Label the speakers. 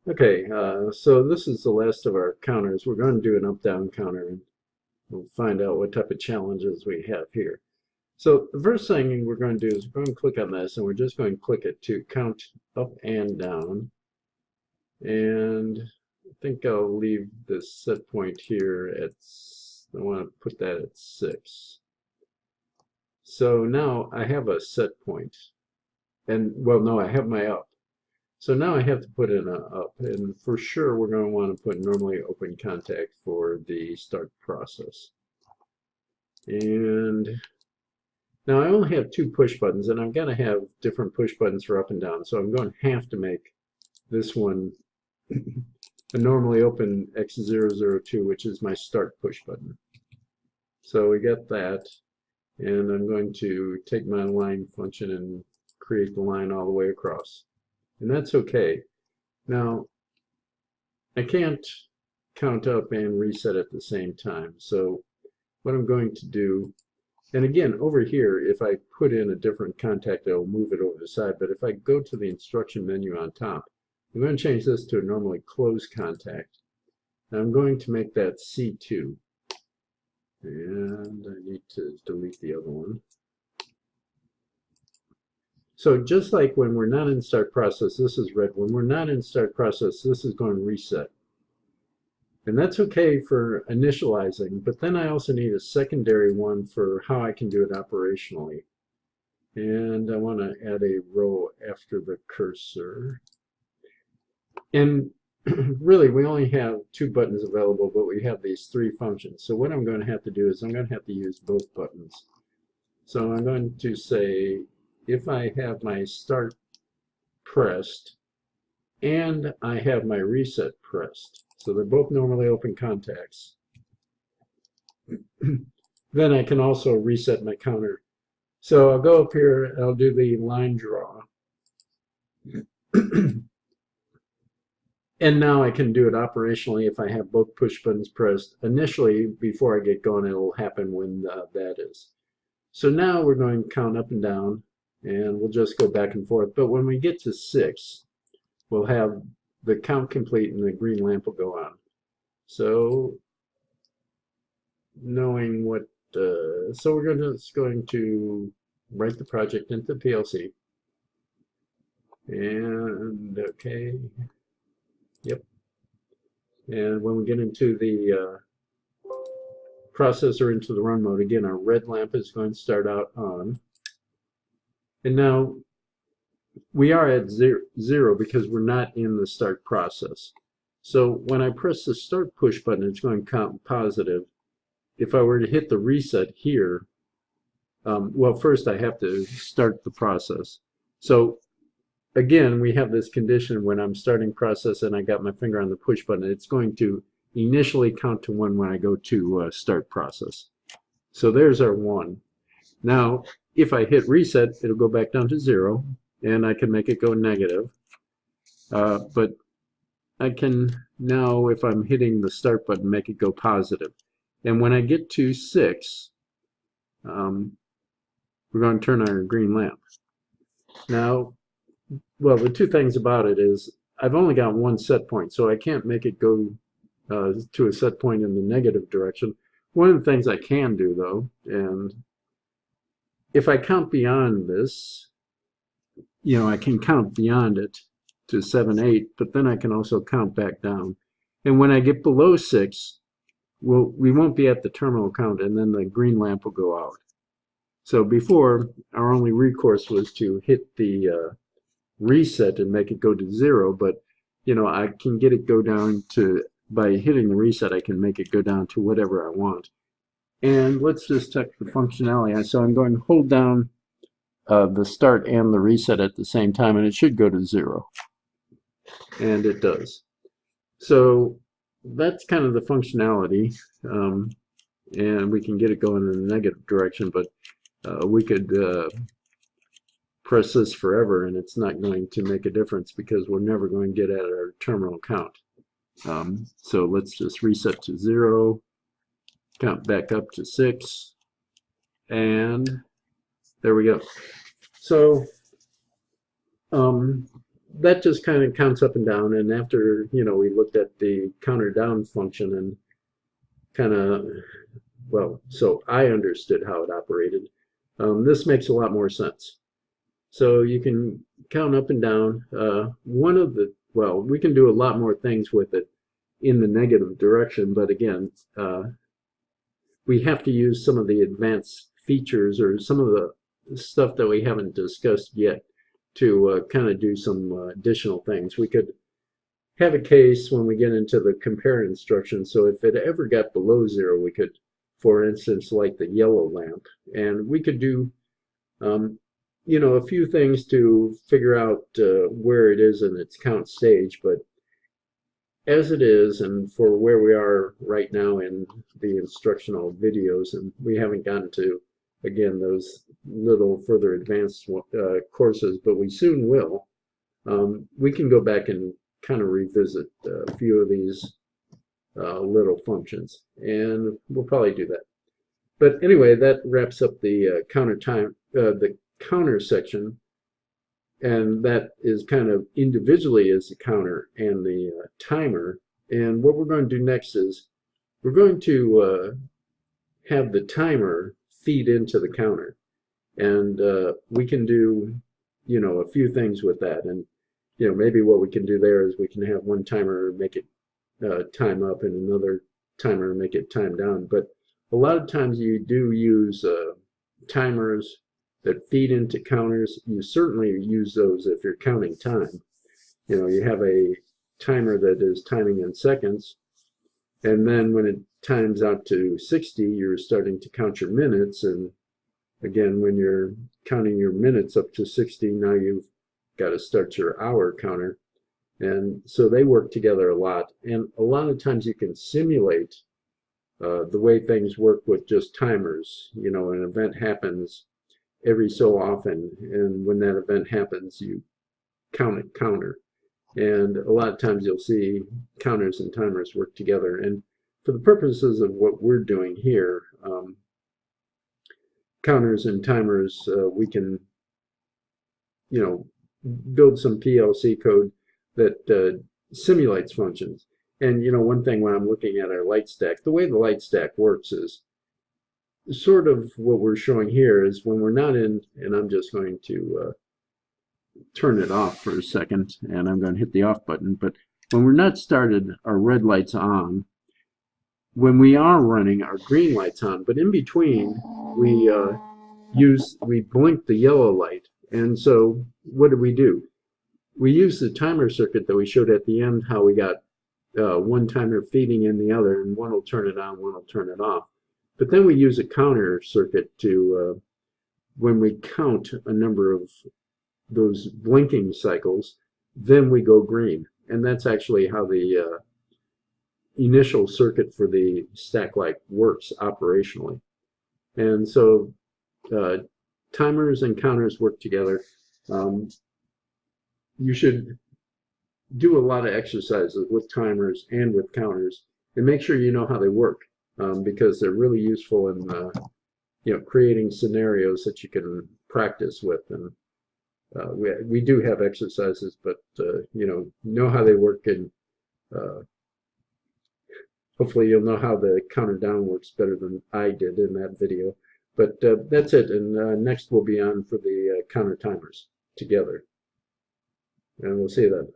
Speaker 1: Okay, so this is the last of our counters. We're going to do an up-down counter, and we'll find out what type of challenges we have here. So the first thing we're going to do is we're going to click on this, and we're just going to click it to count up and down. And I think I'll leave this set point here at, I want to put that at 6. So now I have a set point. And, well, no, I have my up. So now I have to put in a up, and for sure we're going to want to put normally open contact for the start process. And now I only have 2 push buttons, and I'm going to have different push buttons for up and down, so I'm going to have to make this one a normally open X002, which is my start push button. So we got that, and I'm going to take my line function and create the line all the way across. And that's okay. Now, I can't count up and reset at the same time. So what I'm going to do, and again, over here, if I put in a different contact, it'll move it over the side. But if I go to the instruction menu on top, I'm going to change this to a normally closed contact. Now I'm going to make that C2. And I need to delete the other one. So just like when we're not in start process, this is red. When we're not in start process, this is going to reset. And that's okay for initializing, but then I also need a secondary one for how I can do it operationally. And I want to add a row after the cursor. And really, we only have 2 buttons available, but we have these 3 functions. So what I'm going to have to do is I'm going to have to use both buttons. So I'm going to say, if I have my start pressed and I have my reset pressed, so they're both normally open contacts, then I can also reset my counter. So I'll go up here, I'll do the line draw. And now I can do it operationally if I have both push buttons pressed. Initially, before I get going, it will happen when that is. So now we're going to count up and down, and we'll just go back and forth. But when we get to 6, we'll have the count complete and the green lamp will go on. So knowing what, so we're just going to write the project into the PLC. And okay, yep. And when we get into the processor into the run mode, again, our red lamp is going to start out on. And now we are at 0 because we're not in the start process. So when I press the start push button, it's going to count positive. If I were to hit the reset here, well, first I have to start the process. So again, we have this condition when I'm starting process and I got my finger on the push button, it's going to initially count to 1 when I go to start process. So there's our 1. Now, if I hit reset, it'll go back down to 0, and I can make it go negative. But I can now, if I'm hitting the start button, make it go positive. And when I get to 6, we're going to turn on our green lamp. Now, well, the 2 things about it is I've only got 1 set point, so I can't make it go to a set point in the negative direction. One of the things I can do, though, and if I count beyond this, you know, I can count beyond it to 7, 8, but then I can also count back down. And when I get below 6, we won't be at the terminal count, and then the green lamp will go out. So before, our only recourse was to hit the reset and make it go to 0, but you know, I can get it go down to, by hitting the reset, I can make it go down to whatever I want. And let's just check the functionality. So I'm going to hold down the start and the reset at the same time, and it should go to 0. And it does. So that's kind of the functionality. And we can get it going in the negative direction, but we could press this forever and it's not going to make a difference because we're never going to get at our terminal count. So let's just reset to 0, count back up to 6, and there we go. So that just kind of counts up and down. And after, we looked at the counter down function and kind of, well, so I understood how it operated. This makes a lot more sense. So you can count up and down. Well, we can do a lot more things with it in the negative direction, but again, we have to use some of the advanced features or some of the stuff that we haven't discussed yet to kind of do some additional things. We could have a case when we get into the compare instructions. So if it ever got below 0, we could, for instance, light the yellow lamp, and we could do a few things to figure out where it is in its count stage. But as it is, and for where we are right now in the instructional videos, and we haven't gotten to, again, those little further advanced courses, but we soon will, we can go back and kind of revisit a few of these little functions, and we'll probably do that. But anyway, that wraps up the the counter section, and that is kind of individually as the counter and the timer. And what we're going to do next is we're going to have the timer feed into the counter, and we can do a few things with that. And maybe what we can do there is we can have one timer make it time up and another timer make it time down. But a lot of times you do use timers that feed into counters. You certainly use those if you're counting time. You have a timer that is timing in seconds, and then when it times out to 60, you're starting to count your minutes. And again, when you're counting your minutes up to 60, now you've got to start your hour counter. And so they work together a lot. And a lot of times you can simulate the way things work with just timers. An event happens every so often, and when that event happens, you counter. And a lot of times you'll see counters and timers work together. And for the purposes of what we're doing here, counters and timers, we can, build some PLC code that simulates functions. And one thing when I'm looking at our light stack, the way the light stack works is sort of what we're showing here is when we're not in, and I'm just going to turn it off for a second, and I'm going to hit the off button. But when we're not started, our red light's on. When we are running, our green light's on. But in between, we blink the yellow light. And so what do? We use the timer circuit that we showed at the end, how we got one timer feeding in the other, and one will turn it on, one will turn it off. But then we use a counter circuit to, when we count a number of those blinking cycles, then we go green. And that's actually how the initial circuit for the stack light works operationally. And so timers and counters work together. You should do a lot of exercises with timers and with counters and make sure you know how they work, because they're really useful in creating scenarios that you can practice with. And we do have exercises, but know how they work, and hopefully you'll know how the counter down works better than I did in that video. But that's it, and next we'll be on for the counter timers together, and we'll see you then.